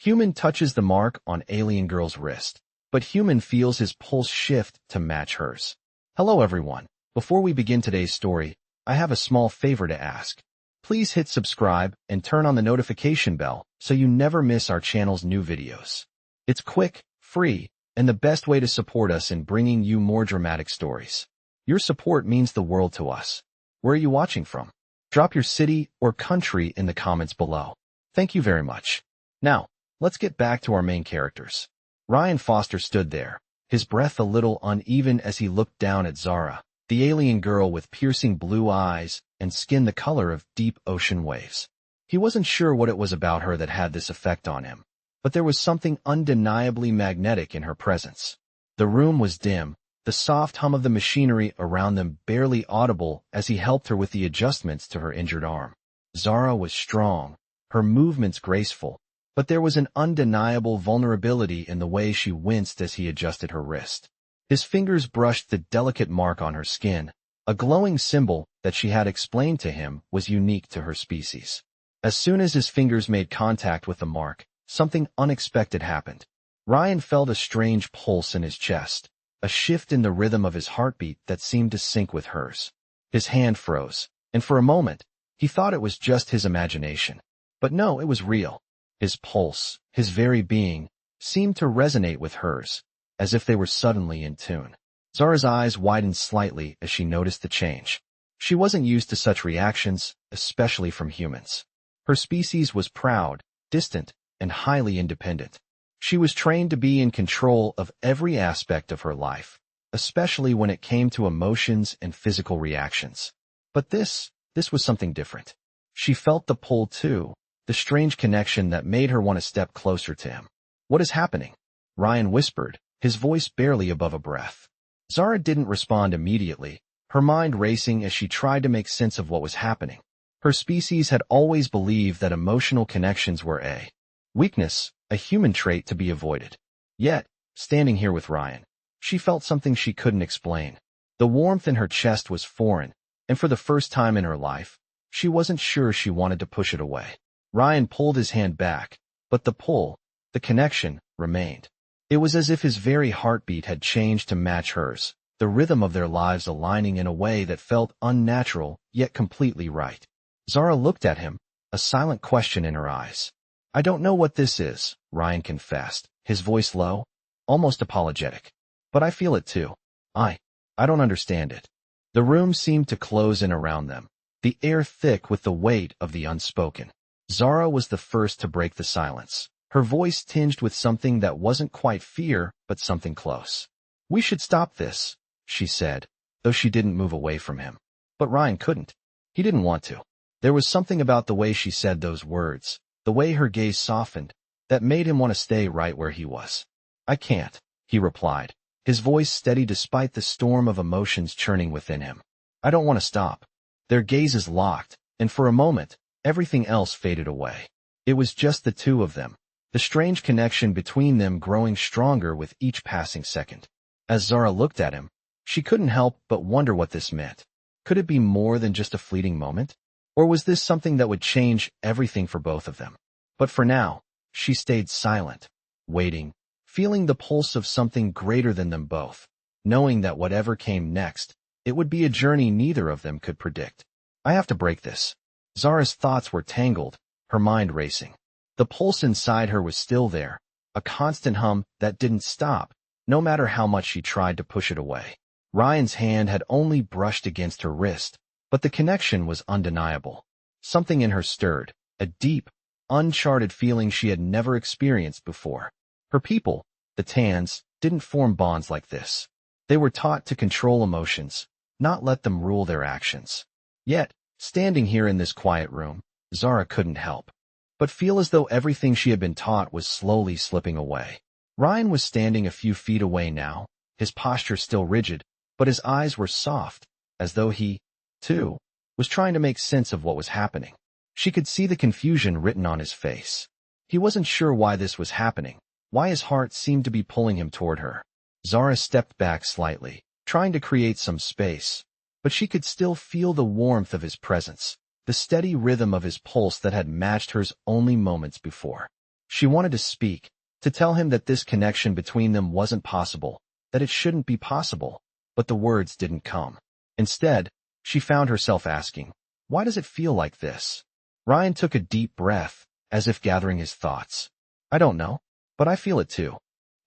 Human touches the mark on alien girl's wrist, but human feels his pulse shift to match hers. Hello everyone. Before we begin today's story, I have a small favor to ask. Please hit subscribe and turn on the notification bell so you never miss our channel's new videos. It's quick, free, and the best way to support us in bringing you more dramatic stories. Your support means the world to us. Where are you watching from? Drop your city or country in the comments below. Thank you very much. Now, let's get back to our main characters. Ryan Foster stood there, his breath a little uneven as he looked down at Zara, the alien girl with piercing blue eyes and skin the color of deep ocean waves. He wasn't sure what it was about her that had this effect on him, but there was something undeniably magnetic in her presence. The room was dim, the soft hum of the machinery around them barely audible as he helped her with the adjustments to her injured arm. Zara was strong, her movements graceful, but there was an undeniable vulnerability in the way she winced as he adjusted her wrist. His fingers brushed the delicate mark on her skin, a glowing symbol that she had explained to him was unique to her species. As soon as his fingers made contact with the mark, something unexpected happened. Ryan felt a strange pulse in his chest, a shift in the rhythm of his heartbeat that seemed to sync with hers. His hand froze, and for a moment, he thought it was just his imagination. But no, it was real. His pulse, his very being, seemed to resonate with hers, as if they were suddenly in tune. Zara's eyes widened slightly as she noticed the change. She wasn't used to such reactions, especially from humans. Her species was proud, distant, and highly independent. She was trained to be in control of every aspect of her life, especially when it came to emotions and physical reactions. But this was something different. She felt the pull too, the strange connection that made her want to step closer to him. "What is happening?" Ryan whispered, his voice barely above a breath. Zara didn't respond immediately, her mind racing as she tried to make sense of what was happening. Her species had always believed that emotional connections were a weakness, a human trait to be avoided. Yet, standing here with Ryan, she felt something she couldn't explain. The warmth in her chest was foreign, and for the first time in her life, she wasn't sure she wanted to push it away. Ryan pulled his hand back, but the pull, the connection, remained. It was as if his very heartbeat had changed to match hers, the rhythm of their lives aligning in a way that felt unnatural, yet completely right. Zara looked at him, a silent question in her eyes. "I don't know what this is," Ryan confessed, his voice low, almost apologetic. "But I feel it too. I don't understand it." The room seemed to close in around them, the air thick with the weight of the unspoken. Zara was the first to break the silence, her voice tinged with something that wasn't quite fear, but something close. "We should stop this," she said, though she didn't move away from him. But Ryan couldn't. He didn't want to. There was something about the way she said those words, the way her gaze softened, that made him want to stay right where he was. "I can't," he replied, his voice steady despite the storm of emotions churning within him. "I don't want to stop." Their gazes locked, and for a moment, everything else faded away. It was just the two of them, the strange connection between them growing stronger with each passing second. As Zara looked at him, she couldn't help but wonder what this meant. Could it be more than just a fleeting moment? Or was this something that would change everything for both of them? But for now, she stayed silent, waiting, feeling the pulse of something greater than them both, knowing that whatever came next, it would be a journey neither of them could predict. "I have to break this." Zara's thoughts were tangled, her mind racing. The pulse inside her was still there, a constant hum that didn't stop, no matter how much she tried to push it away. Ryan's hand had only brushed against her wrist, but the connection was undeniable. Something in her stirred, a deep, uncharted feeling she had never experienced before. Her people, the Tans, didn't form bonds like this. They were taught to control emotions, not let them rule their actions. Yet, standing here in this quiet room, Zara couldn't help but feel as though everything she had been taught was slowly slipping away. Ryan was standing a few feet away now, his posture still rigid, but his eyes were soft, as though he, too, was trying to make sense of what was happening. She could see the confusion written on his face. He wasn't sure why this was happening, why his heart seemed to be pulling him toward her. Zara stepped back slightly, trying to create some space, but she could still feel the warmth of his presence, the steady rhythm of his pulse that had matched hers only moments before. She wanted to speak, to tell him that this connection between them wasn't possible, that it shouldn't be possible, but the words didn't come. Instead, she found herself asking, why does it feel like this? Ryan took a deep breath, as if gathering his thoughts. I don't know, but I feel it too.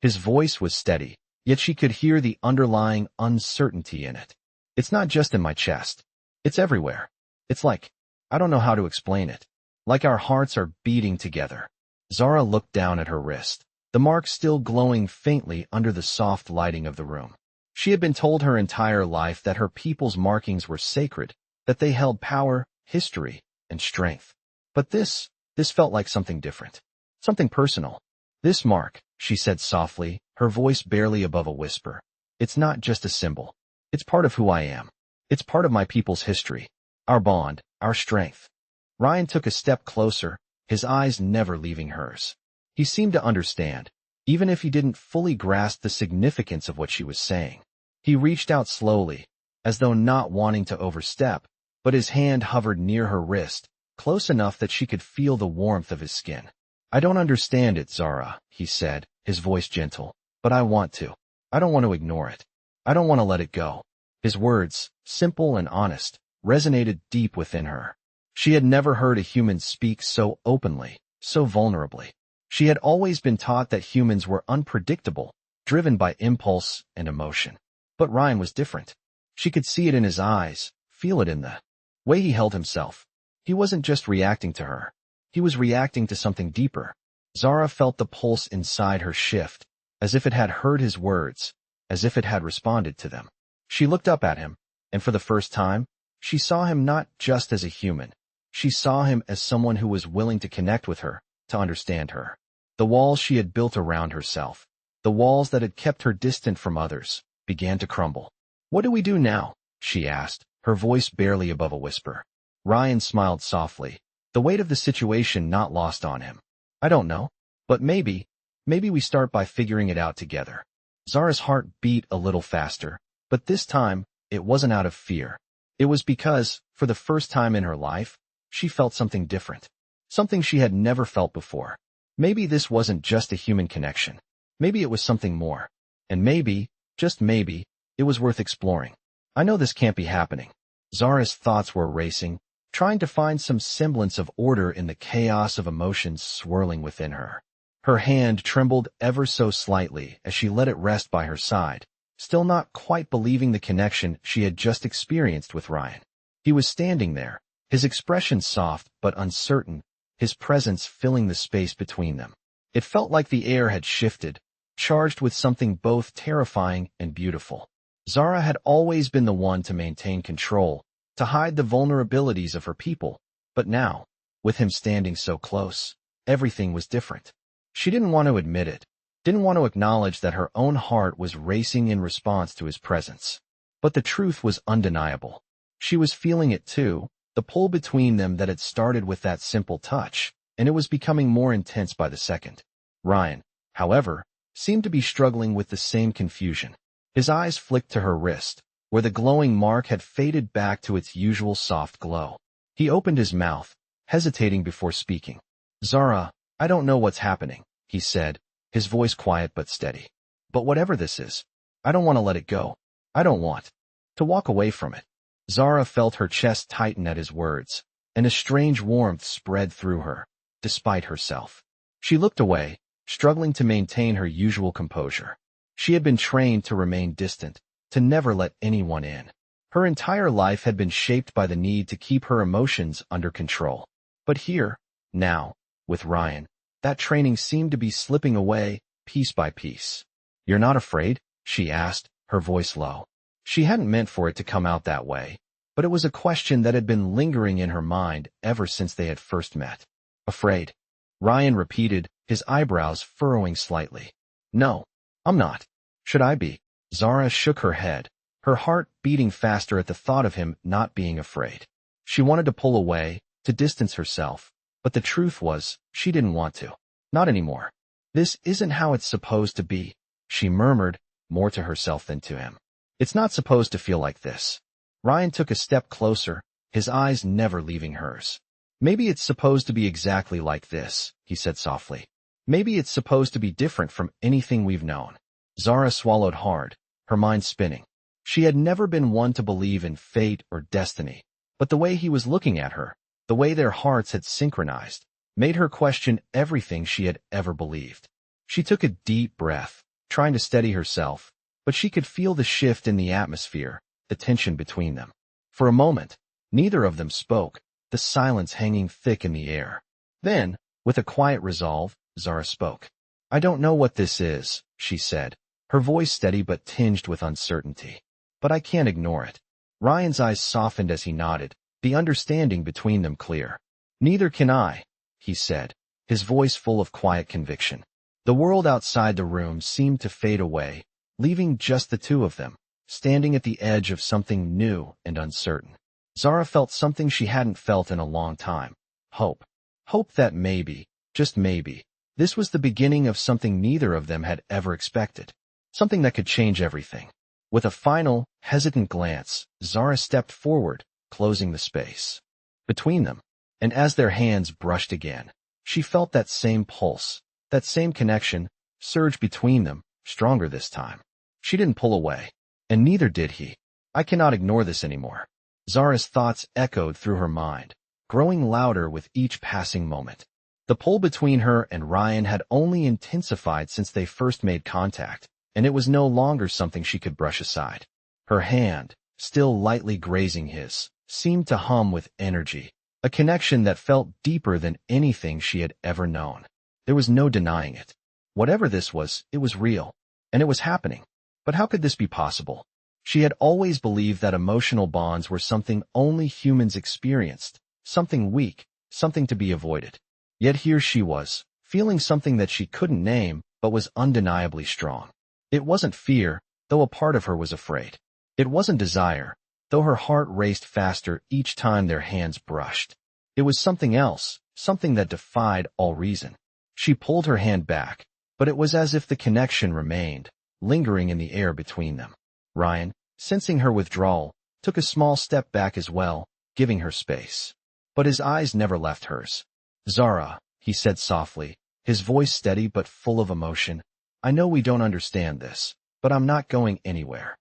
His voice was steady, yet she could hear the underlying uncertainty in it. It's not just in my chest. It's everywhere. It's like, I don't know how to explain it. Like our hearts are beating together. Zara looked down at her wrist, the mark still glowing faintly under the soft lighting of the room. She had been told her entire life that her people's markings were sacred, that they held power, history, and strength. But this felt like something different. Something personal. This mark, she said softly, her voice barely above a whisper. It's not just a symbol. It's part of who I am. It's part of my people's history. Our bond, our strength. Ryan took a step closer, his eyes never leaving hers. He seemed to understand, even if he didn't fully grasp the significance of what she was saying. He reached out slowly, as though not wanting to overstep, but his hand hovered near her wrist, close enough that she could feel the warmth of his skin. I don't understand it, Zara, he said, his voice gentle, but I want to. I don't want to ignore it. I don't want to let it go. His words, simple and honest, resonated deep within her. She had never heard a human speak so openly, so vulnerably. She had always been taught that humans were unpredictable, driven by impulse and emotion. But Ryan was different. She could see it in his eyes, feel it in the way he held himself. He wasn't just reacting to her. He was reacting to something deeper. Zara felt the pulse inside her shift, as if it had heard his words, as if it had responded to them. She looked up at him, and for the first time, she saw him not just as a human. She saw him as someone who was willing to connect with her, to understand her. The walls she had built around herself, the walls that had kept her distant from others, began to crumble. What do we do now? She asked, her voice barely above a whisper. Ryan smiled softly, the weight of the situation not lost on him. I don't know, but maybe we start by figuring it out together. Zara's heart beat a little faster, but this time, it wasn't out of fear. It was because, for the first time in her life, she felt something different. Something she had never felt before. Maybe this wasn't just a human connection. Maybe it was something more. And maybe, just maybe, it was worth exploring. I know this can't be happening. Zara's thoughts were racing, trying to find some semblance of order in the chaos of emotions swirling within her. Her hand trembled ever so slightly as she let it rest by her side, still not quite believing the connection she had just experienced with Ryan. He was standing there, his expression soft but uncertain, his presence filling the space between them. It felt like the air had shifted, charged with something both terrifying and beautiful. Zara had always been the one to maintain control, to hide the vulnerabilities of her people, but now, with him standing so close, everything was different. She didn't want to admit it, didn't want to acknowledge that her own heart was racing in response to his presence. But the truth was undeniable. She was feeling it too, the pull between them that had started with that simple touch, and it was becoming more intense by the second. Ryan, however, seemed to be struggling with the same confusion. His eyes flicked to her wrist, where the glowing mark had faded back to its usual soft glow. He opened his mouth, hesitating before speaking. Zara, I don't know what's happening, he said, his voice quiet but steady. But whatever this is, I don't want to let it go. I don't want to walk away from it. Zara felt her chest tighten at his words, and a strange warmth spread through her, despite herself. She looked away, struggling to maintain her usual composure. She had been trained to remain distant, to never let anyone in. Her entire life had been shaped by the need to keep her emotions under control. But here, now, with Ryan, that training seemed to be slipping away, piece by piece. You're not afraid? She asked, her voice low. She hadn't meant for it to come out that way, but it was a question that had been lingering in her mind ever since they had first met. Afraid? Ryan repeated, his eyebrows furrowing slightly. No, I'm not. Should I be? Zara shook her head, her heart beating faster at the thought of him not being afraid. She wanted to pull away, to distance herself, but the truth was, she didn't want to. Not anymore. This isn't how it's supposed to be, she murmured, more to herself than to him. It's not supposed to feel like this. Ryan took a step closer, his eyes never leaving hers. Maybe it's supposed to be exactly like this, he said softly. Maybe it's supposed to be different from anything we've known. Zara swallowed hard, her mind spinning. She had never been one to believe in fate or destiny, but the way he was looking at her, the way their hearts had synchronized, made her question everything she had ever believed. She took a deep breath, trying to steady herself, but she could feel the shift in the atmosphere, the tension between them. For a moment, neither of them spoke, the silence hanging thick in the air. Then, with a quiet resolve, Zara spoke. "I don't know what this is," she said, her voice steady but tinged with uncertainty. "But I can't ignore it." Ryan's eyes softened as he nodded, the understanding between them clear. "Neither can I," he said, his voice full of quiet conviction. The world outside the room seemed to fade away, leaving just the two of them, standing at the edge of something new and uncertain. Zara felt something she hadn't felt in a long time. Hope. Hope that maybe, just maybe, this was the beginning of something neither of them had ever expected. Something that could change everything. With a final, hesitant glance, Zara stepped forward, closing the space between them. And as their hands brushed again, she felt that same pulse, that same connection, surge between them, stronger this time. She didn't pull away, and neither did he. "I cannot ignore this anymore." Zara's thoughts echoed through her mind, growing louder with each passing moment. The pull between her and Ryan had only intensified since they first made contact, and it was no longer something she could brush aside. Her hand, still lightly grazing his, seemed to hum with energy, a connection that felt deeper than anything she had ever known. There was no denying it. Whatever this was, it was real, and it was happening. But how could this be possible? She had always believed that emotional bonds were something only humans experienced, something weak, something to be avoided. Yet here she was, feeling something that she couldn't name, but was undeniably strong. It wasn't fear, though a part of her was afraid. It wasn't desire, though her heart raced faster each time their hands brushed. It was something else, something that defied all reason. She pulled her hand back, but it was as if the connection remained, lingering in the air between them. Ryan, sensing her withdrawal, took a small step back as well, giving her space. But his eyes never left hers. "Zara," he said softly, his voice steady but full of emotion, "I know we don't understand this, but I'm not going anywhere."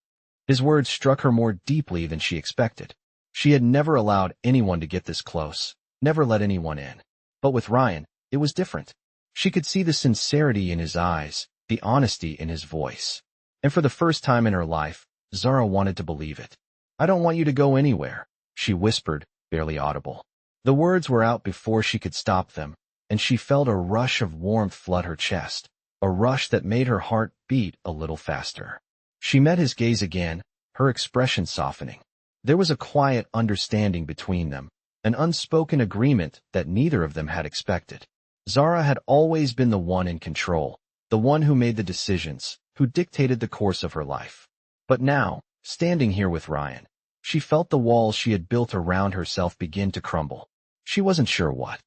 His words struck her more deeply than she expected. She had never allowed anyone to get this close, never let anyone in. But with Ryan, it was different. She could see the sincerity in his eyes, the honesty in his voice. And for the first time in her life, Zara wanted to believe it. "I don't want you to go anywhere," she whispered, barely audible. The words were out before she could stop them, and she felt a rush of warmth flood her chest, a rush that made her heart beat a little faster. She met his gaze again, her expression softening. There was a quiet understanding between them, an unspoken agreement that neither of them had expected. Zara had always been the one in control, the one who made the decisions, who dictated the course of her life. But now, standing here with Ryan, she felt the walls she had built around herself begin to crumble. She wasn't sure what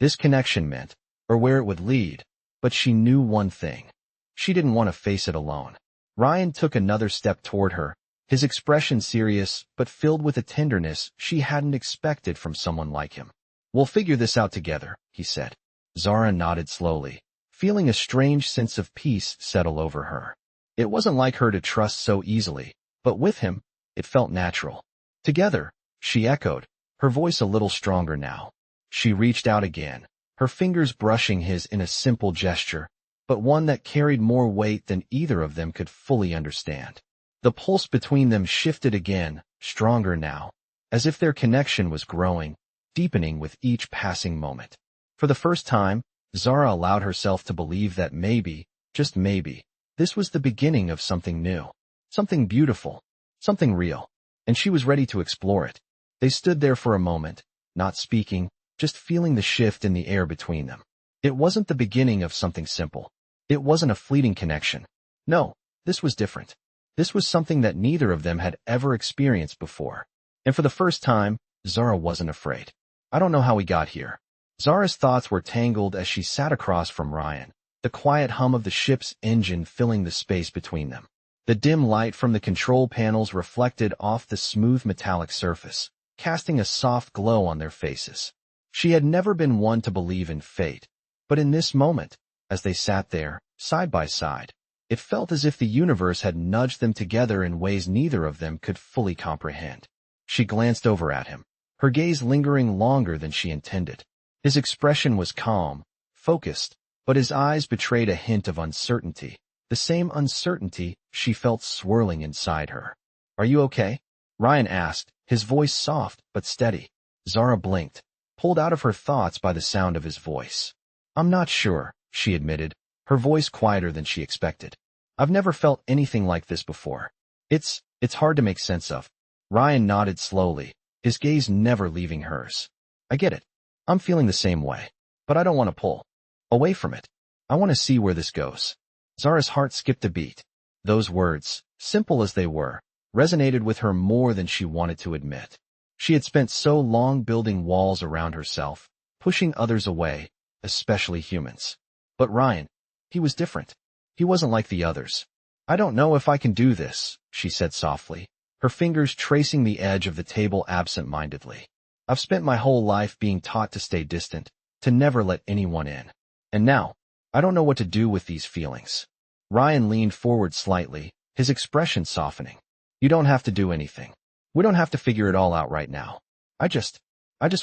this connection meant, or where it would lead, but she knew one thing. She didn't want to face it alone. Ryan took another step toward her, his expression serious but filled with a tenderness she hadn't expected from someone like him. "We'll figure this out together," he said. Zara nodded slowly, feeling a strange sense of peace settle over her. It wasn't like her to trust so easily, but with him, it felt natural. "Together," she echoed, her voice a little stronger now. She reached out again, her fingers brushing his in a simple gesture, but one that carried more weight than either of them could fully understand. The pulse between them shifted again, stronger now, as if their connection was growing, deepening with each passing moment. For the first time, Zara allowed herself to believe that maybe, just maybe, this was the beginning of something new, something beautiful, something real, and she was ready to explore it. They stood there for a moment, not speaking, just feeling the shift in the air between them. It wasn't the beginning of something simple. It wasn't a fleeting connection. No, this was different. This was something that neither of them had ever experienced before. And for the first time, Zara wasn't afraid. "I don't know how we got here." Zara's thoughts were tangled as she sat across from Ryan, the quiet hum of the ship's engine filling the space between them. The dim light from the control panels reflected off the smooth metallic surface, casting a soft glow on their faces. She had never been one to believe in fate, but in this moment, as they sat there, side by side. It felt as if the universe had nudged them together in ways neither of them could fully comprehend. She glanced over at him, her gaze lingering longer than she intended. His expression was calm, focused, but his eyes betrayed a hint of uncertainty, the same uncertainty she felt swirling inside her. "Are you okay?" Ryan asked, his voice soft but steady. Zara blinked, pulled out of her thoughts by the sound of his voice. "I'm not sure," she admitted, her voice quieter than she expected. "I've never felt anything like this before. It's hard to make sense of." Ryan nodded slowly, his gaze never leaving hers. "I get it. I'm feeling the same way. But I don't want to pull away from it. I want to see where this goes." Zara's heart skipped a beat. Those words, simple as they were, resonated with her more than she wanted to admit. She had spent so long building walls around herself, pushing others away, especially humans. But Ryan, he was different. He wasn't like the others. "I don't know if I can do this," she said softly, her fingers tracing the edge of the table absent-mindedly. "I've spent my whole life being taught to stay distant, to never let anyone in. And now, I don't know what to do with these feelings." Ryan leaned forward slightly, his expression softening. "You don't have to do anything. We don't have to figure it all out right now. I just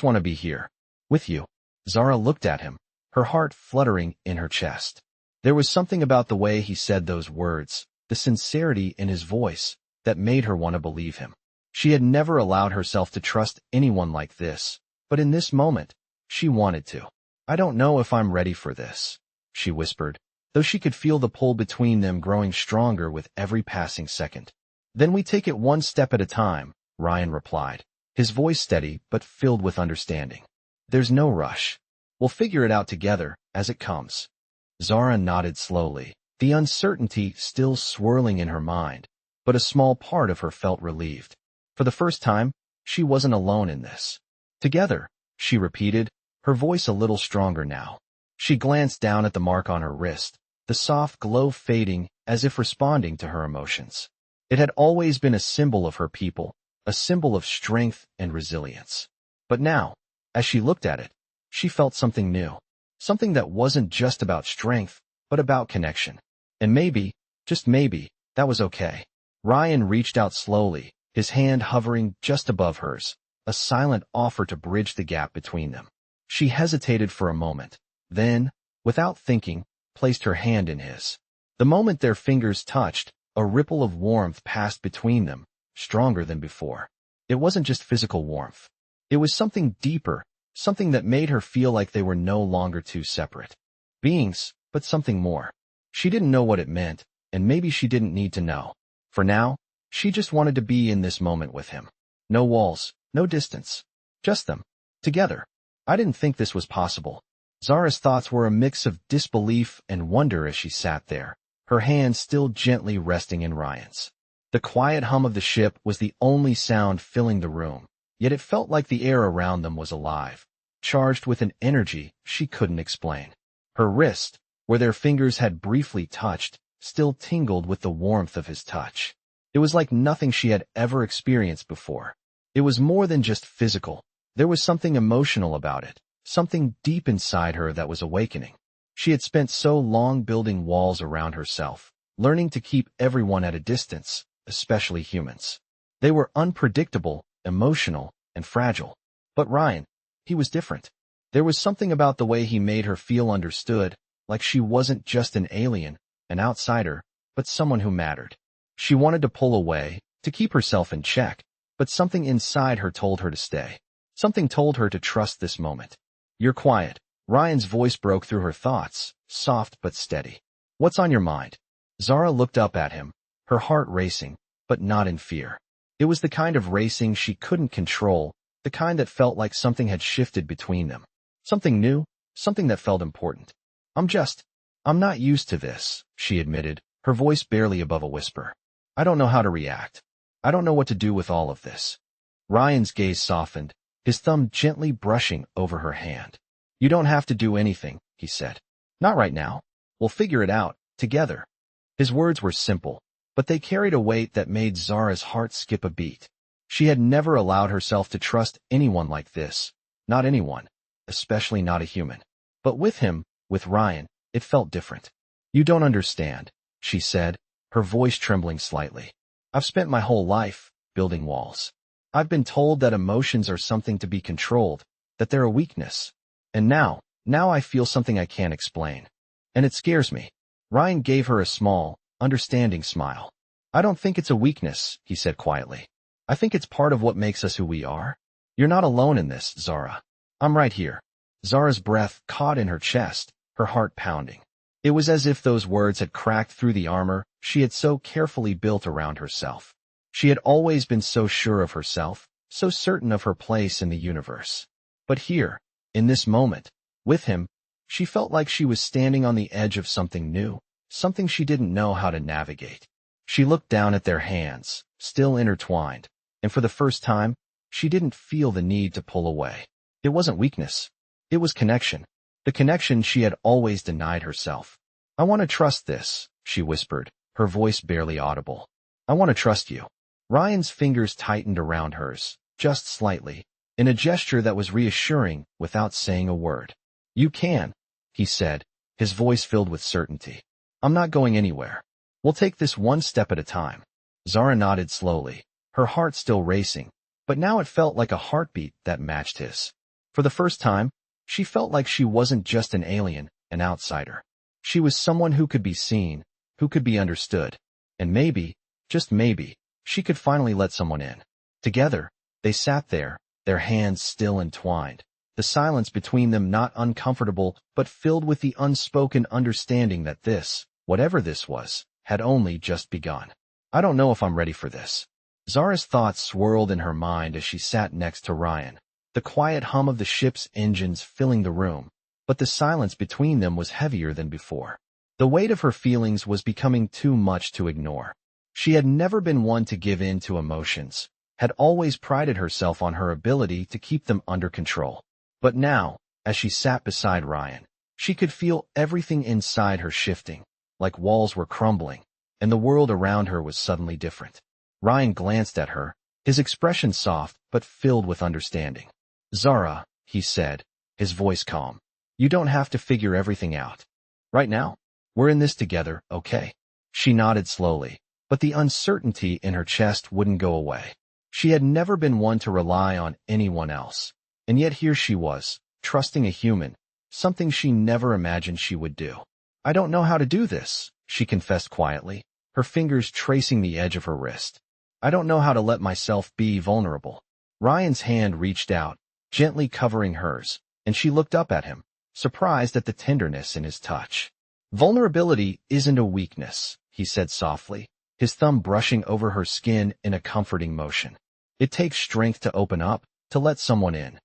want to be here. With you." Zara looked at him, her heart fluttering in her chest. There was something about the way he said those words, the sincerity in his voice, that made her want to believe him. She had never allowed herself to trust anyone like this, but in this moment, she wanted to. "I don't know if I'm ready for this," she whispered, though she could feel the pull between them growing stronger with every passing second. "Then we take it one step at a time," Ryan replied, his voice steady but filled with understanding. "There's no rush. We'll figure it out together as it comes." Zara nodded slowly, the uncertainty still swirling in her mind, but a small part of her felt relieved. For the first time, she wasn't alone in this. "Together," she repeated, her voice a little stronger now. She glanced down at the mark on her wrist, the soft glow fading as if responding to her emotions. It had always been a symbol of her people, a symbol of strength and resilience. But now, as she looked at it, she felt something new, something that wasn't just about strength, but about connection. And maybe, just maybe, that was okay. Ryan reached out slowly, his hand hovering just above hers, a silent offer to bridge the gap between them. She hesitated for a moment, then, without thinking, placed her hand in his. The moment their fingers touched, a ripple of warmth passed between them, stronger than before. It wasn't just physical warmth. It was something deeper, something that made her feel like they were no longer two separate beings, but something more. She didn't know what it meant, and maybe she didn't need to know. For now, she just wanted to be in this moment with him. No walls, no distance. Just them. Together. "I didn't think this was possible." Zara's thoughts were a mix of disbelief and wonder as she sat there, her hand still gently resting in Ryan's. The quiet hum of the ship was the only sound filling the room, yet it felt like the air around them was alive, charged with an energy she couldn't explain. Her wrist, where their fingers had briefly touched, still tingled with the warmth of his touch. It was like nothing she had ever experienced before. It was more than just physical. There was something emotional about it, something deep inside her that was awakening. She had spent so long building walls around herself, learning to keep everyone at a distance, especially humans. They were unpredictable, emotional, and fragile. But Ryan, he was different. There was something about the way he made her feel understood, like she wasn't just an alien, an outsider, but someone who mattered. She wanted to pull away, to keep herself in check, but something inside her told her to stay. Something told her to trust this moment. "You're quiet." Ryan's voice broke through her thoughts, soft but steady. "What's on your mind?" Zara looked up at him, her heart racing, but not in fear. It was the kind of racing she couldn't control, the kind that felt like something had shifted between them. Something new, something that felt important. I'm not used to this," she admitted, her voice barely above a whisper. "I don't know how to react. I don't know what to do with all of this." Ryan's gaze softened, his thumb gently brushing over her hand. "You don't have to do anything," he said. "Not right now. We'll figure it out, together." His words were simple, but they carried a weight that made Zara's heart skip a beat. She had never allowed herself to trust anyone like this. Not anyone, especially not a human. But with him, with Ryan, it felt different. You don't understand, she said, her voice trembling slightly. I've spent my whole life building walls. I've been told that emotions are something to be controlled, that they're a weakness. And now I feel something I can't explain. And it scares me. Ryan gave her a small, understanding smile. I don't think it's a weakness, he said quietly. I think it's part of what makes us who we are. You're not alone in this, Zara. I'm right here. Zara's breath caught in her chest, her heart pounding. It was as if those words had cracked through the armor she had so carefully built around herself. She had always been so sure of herself, so certain of her place in the universe. But here, in this moment, with him, she felt like she was standing on the edge of something new, something she didn't know how to navigate. She looked down at their hands, still intertwined, and for the first time, she didn't feel the need to pull away. It wasn't weakness. It was connection. The connection she had always denied herself. I want to trust this, she whispered, her voice barely audible. I want to trust you. Ryan's fingers tightened around hers, just slightly, in a gesture that was reassuring without saying a word. You can, he said, his voice filled with certainty. I'm not going anywhere. We'll take this one step at a time. Zara nodded slowly, her heart still racing, but now it felt like a heartbeat that matched his. For the first time, she felt like she wasn't just an alien, an outsider. She was someone who could be seen, who could be understood. And maybe, just maybe, she could finally let someone in. Together, they sat there, their hands still entwined, the silence between them not uncomfortable but filled with the unspoken understanding that this, whatever this was, had only just begun. I don't know if I'm ready for this. Zara's thoughts swirled in her mind as she sat next to Ryan, the quiet hum of the ship's engines filling the room, but the silence between them was heavier than before. The weight of her feelings was becoming too much to ignore. She had never been one to give in to emotions, had always prided herself on her ability to keep them under control. But now, as she sat beside Ryan, she could feel everything inside her shifting, like walls were crumbling, and the world around her was suddenly different. Ryan glanced at her, his expression soft but filled with understanding. Zara, he said, his voice calm. You don't have to figure everything out. Right now, we're in this together, okay? She nodded slowly, but the uncertainty in her chest wouldn't go away. She had never been one to rely on anyone else, and yet here she was, trusting a human, something she never imagined she would do. I don't know how to do this, she confessed quietly, her fingers tracing the edge of her wrist. I don't know how to let myself be vulnerable. Ryan's hand reached out, gently covering hers, and she looked up at him, surprised at the tenderness in his touch. Vulnerability isn't a weakness, he said softly, his thumb brushing over her skin in a comforting motion. It takes strength to open up, to let someone in.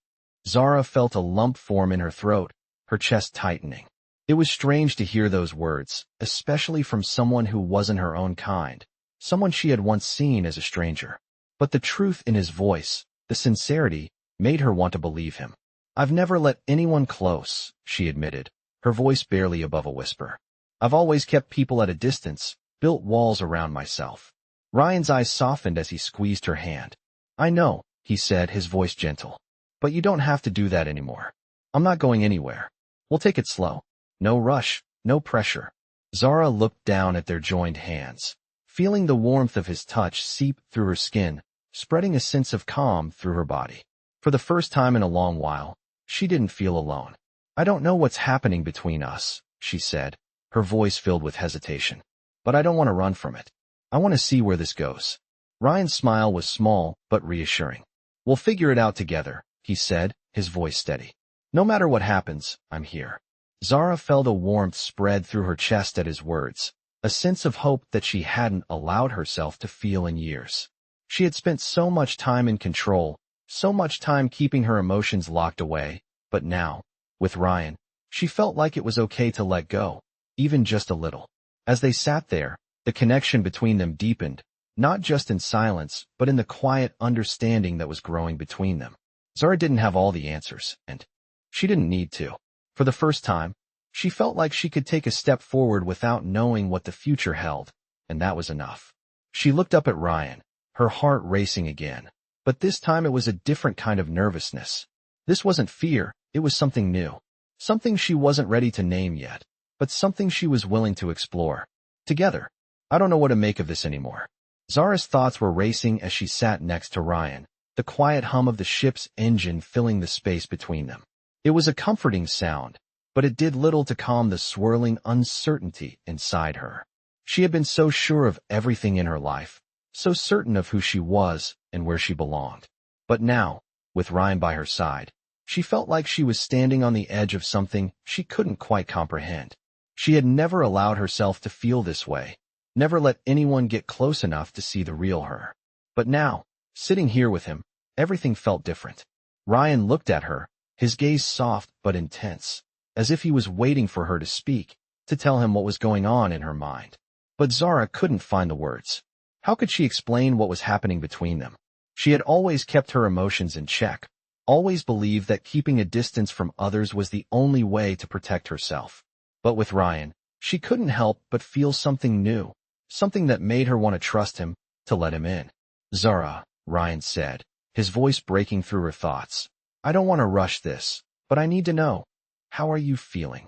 Zara felt a lump form in her throat, her chest tightening. It was strange to hear those words, especially from someone who wasn't her own kind, someone she had once seen as a stranger. But the truth in his voice, the sincerity, made her want to believe him. I've never let anyone close, she admitted, her voice barely above a whisper. I've always kept people at a distance, built walls around myself. Ryan's eyes softened as he squeezed her hand. I know, he said, his voice gentle. But you don't have to do that anymore. I'm not going anywhere. We'll take it slow. No rush, no pressure. Zara looked down at their joined hands, feeling the warmth of his touch seep through her skin, spreading a sense of calm through her body. For the first time in a long while, she didn't feel alone. I don't know what's happening between us, she said, her voice filled with hesitation. But I don't want to run from it. I want to see where this goes. Ryan's smile was small but reassuring. We'll figure it out together, he said, his voice steady. No matter what happens, I'm here. Zara felt a warmth spread through her chest at his words, a sense of hope that she hadn't allowed herself to feel in years. She had spent so much time in control, so much time keeping her emotions locked away, but now, with Ryan, she felt like it was okay to let go, even just a little. As they sat there, the connection between them deepened, not just in silence, but in the quiet understanding that was growing between them. Zara didn't have all the answers, and she didn't need to. For the first time, she felt like she could take a step forward without knowing what the future held, and that was enough. She looked up at Ryan, her heart racing again, but this time it was a different kind of nervousness. This wasn't fear, it was something new, something she wasn't ready to name yet, but something she was willing to explore. Together. I don't know what to make of this anymore. Zara's thoughts were racing as she sat next to Ryan, the quiet hum of the ship's engine filling the space between them. It was a comforting sound, but it did little to calm the swirling uncertainty inside her. She had been so sure of everything in her life, so certain of who she was and where she belonged. But now, with Ryan by her side, she felt like she was standing on the edge of something she couldn't quite comprehend. She had never allowed herself to feel this way, never let anyone get close enough to see the real her. But now, sitting here with him, everything felt different. Ryan looked at her, his gaze soft but intense, as if he was waiting for her to speak, to tell him what was going on in her mind. But Zara couldn't find the words. How could she explain what was happening between them? She had always kept her emotions in check, always believed that keeping a distance from others was the only way to protect herself. But with Ryan, she couldn't help but feel something new, something that made her want to trust him, to let him in. Zara, Ryan said, his voice breaking through her thoughts. I don't want to rush this, but I need to know. How are you feeling?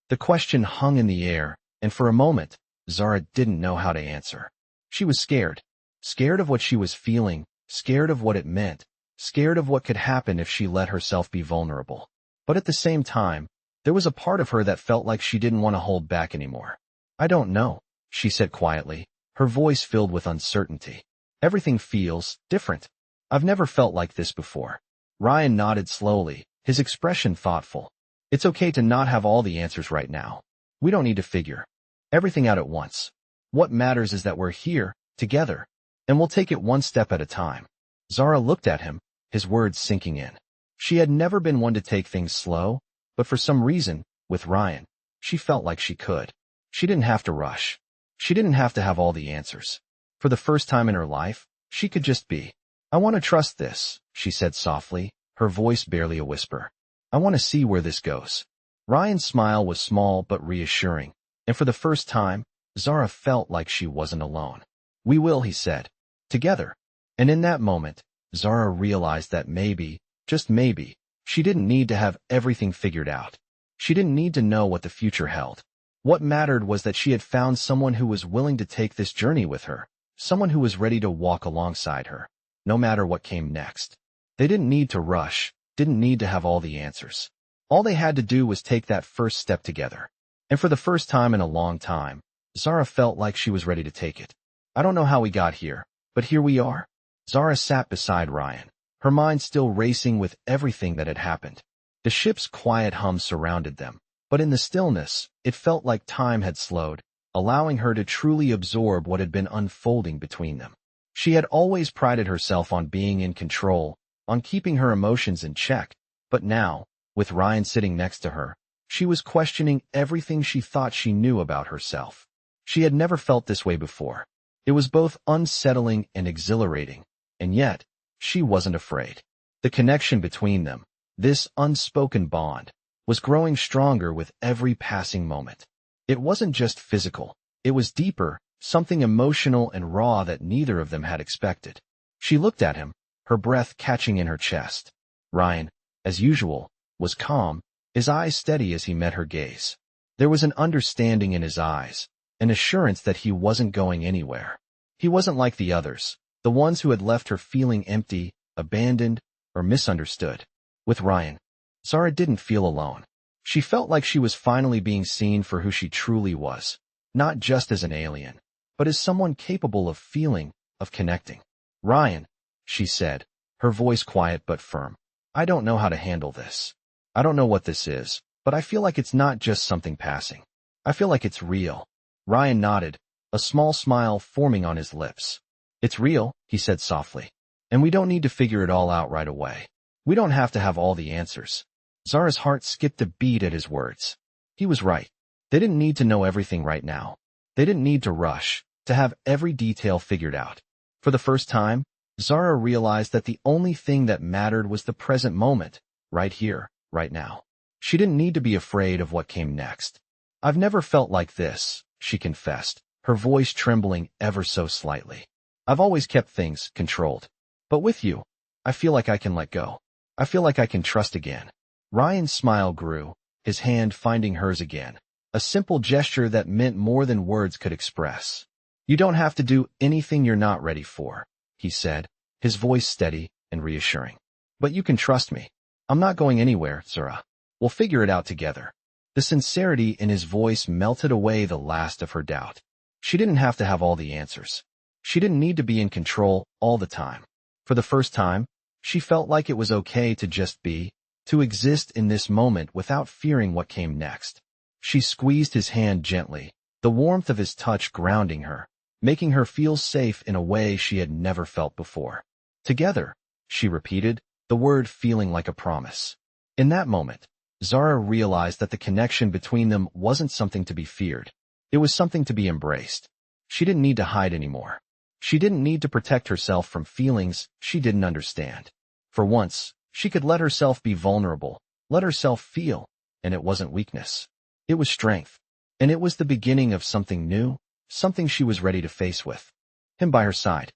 The question hung in the air, and for a moment, Zara didn't know how to answer. She was scared. Scared of what she was feeling, scared of what it meant, scared of what could happen if she let herself be vulnerable. But at the same time, there was a part of her that felt like she didn't want to hold back anymore. I don't know, she said quietly, her voice filled with uncertainty. Everything feels different. I've never felt like this before. Ryan nodded slowly, his expression thoughtful. It's okay to not have all the answers right now. We don't need to figure everything out at once. What matters is that we're here, together, and we'll take it one step at a time. Zara looked at him, his words sinking in. She had never been one to take things slow, but for some reason, with Ryan, she felt like she could. She didn't have to rush. She didn't have to have all the answers. For the first time in her life, she could just be. I want to trust this, she said softly, her voice barely a whisper. I want to see where this goes. Ryan's smile was small but reassuring, and for the first time, Zara felt like she wasn't alone. We will, he said. Together. And in that moment, Zara realized that maybe, just maybe, she didn't need to have everything figured out. She didn't need to know what the future held. What mattered was that she had found someone who was willing to take this journey with her, someone who was ready to walk alongside her, no matter what came next. They didn't need to rush, didn't need to have all the answers. All they had to do was take that first step together. And for the first time in a long time, Zara felt like she was ready to take it. I don't know how we got here, but here we are. Zara sat beside Ryan, her mind still racing with everything that had happened. The ship's quiet hum surrounded them, but in the stillness, it felt like time had slowed, allowing her to truly absorb what had been unfolding between them. She had always prided herself on being in control, on keeping her emotions in check, but now, with Ryan sitting next to her, she was questioning everything she thought she knew about herself. She had never felt this way before. It was both unsettling and exhilarating, and yet, she wasn't afraid. The connection between them, this unspoken bond, was growing stronger with every passing moment. It wasn't just physical, it was deeper, something emotional and raw that neither of them had expected. She looked at him, her breath catching in her chest. Ryan, as usual, was calm, his eyes steady as he met her gaze. There was an understanding in his eyes, an assurance that he wasn't going anywhere. He wasn't like the others, the ones who had left her feeling empty, abandoned, or misunderstood. With Ryan, Zara didn't feel alone. She felt like she was finally being seen for who she truly was, not just as an alien, but as someone capable of feeling, of connecting. Ryan, she said, her voice quiet but firm. I don't know how to handle this. I don't know what this is, but I feel like it's not just something passing. I feel like it's real. Ryan nodded, a small smile forming on his lips. It's real, he said softly. And we don't need to figure it all out right away. We don't have to have all the answers. Zara's heart skipped a beat at his words. He was right. They didn't need to know everything right now. They didn't need to rush, to have every detail figured out. For the first time, Zara realized that the only thing that mattered was the present moment, right here, right now. She didn't need to be afraid of what came next. I've never felt like this, she confessed, her voice trembling ever so slightly. I've always kept things controlled. But with you, I feel like I can let go. I feel like I can trust again. Ryan's smile grew, his hand finding hers again, a simple gesture that meant more than words could express. "You don't have to do anything you're not ready for," he said, his voice steady and reassuring. "But you can trust me. I'm not going anywhere, Zara. We'll figure it out together." The sincerity in his voice melted away the last of her doubt. She didn't have to have all the answers. She didn't need to be in control all the time. For the first time, she felt like it was okay to just be, to exist in this moment without fearing what came next. She squeezed his hand gently, the warmth of his touch grounding her, making her feel safe in a way she had never felt before. "Together," she repeated, the word feeling like a promise. In that moment, Zara realized that the connection between them wasn't something to be feared. It was something to be embraced. She didn't need to hide anymore. She didn't need to protect herself from feelings she didn't understand. For once, she could let herself be vulnerable, let herself feel, and it wasn't weakness. It was strength. And it was the beginning of something new, something she was ready to face with. Him by her side,